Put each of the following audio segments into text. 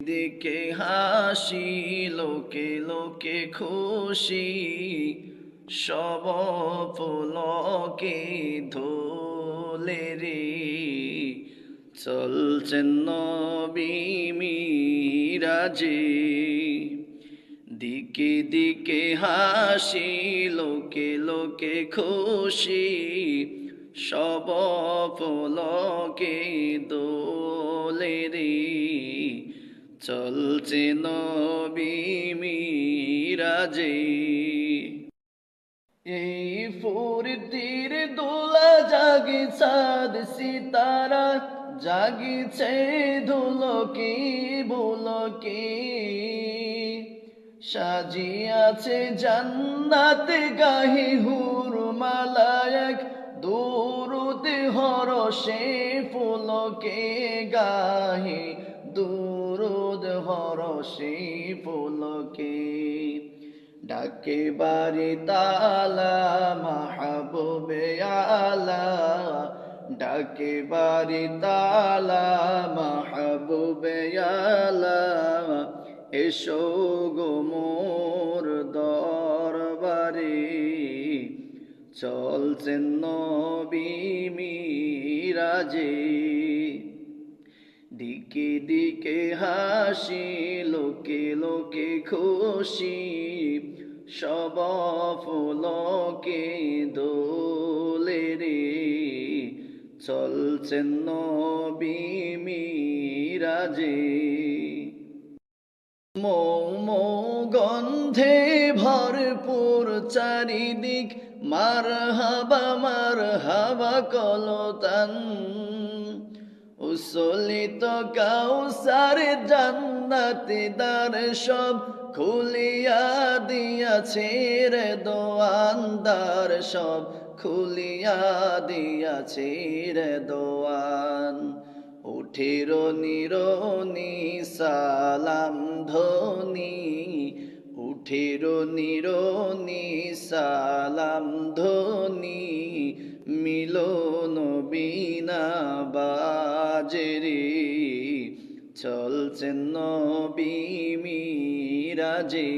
দিকে হাসি লোকে লোকে খুশি সব পুলকে ধোলে রে চলছেন নবী মিরাজে দিকে দিকে হাসি লোকে লোকে খুশি সব পুলকে দোলে রে চলছে নবী মিরাজে এই ফুরতির দোলা জাগে চাঁদ সিতারা জাগিছে ধুলকি বুলকি সাজিয়াছে জান্নাত গাহি হুরমালায়ক দুরুদ হরষে ফুলকে গাহি দুরুদ হরষে ফুলকে ডাকে বাড়ি তালা মাহবুবে আলা ডাকে বাড়ি তালা মাহবুবে আলা এসো গো মোর দরবারে চলছেন নবী মিরাজে দিকে দিকে হাসি লোকে লোকে খুশি সব ফুলকে দোলে রে চলছেন নবী মিরাজে মৌ মৌ গন্ধে ভরপুর চারিদিক মারহাবা কলতান উসলিত কাউসার জান্নাতি দ্বার সব খুলিয়া দিয়াছে রে দোয়ানদার সব খুলিয়া দিয়াছে রে দোয়ান উঠির নিরনি সালাম ধ্বনি উঠির নিরনি সালাম ধ্বনি মিলন বিনা বাজে চলছেন নবী মিরাজে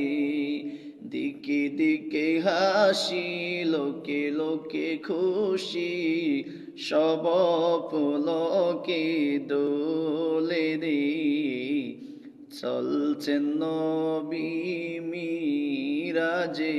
দিকে দিকে হাসি লোকে লোকে খুশি সব পুলকে দোলে রে চলছেন নবী মিরাজে।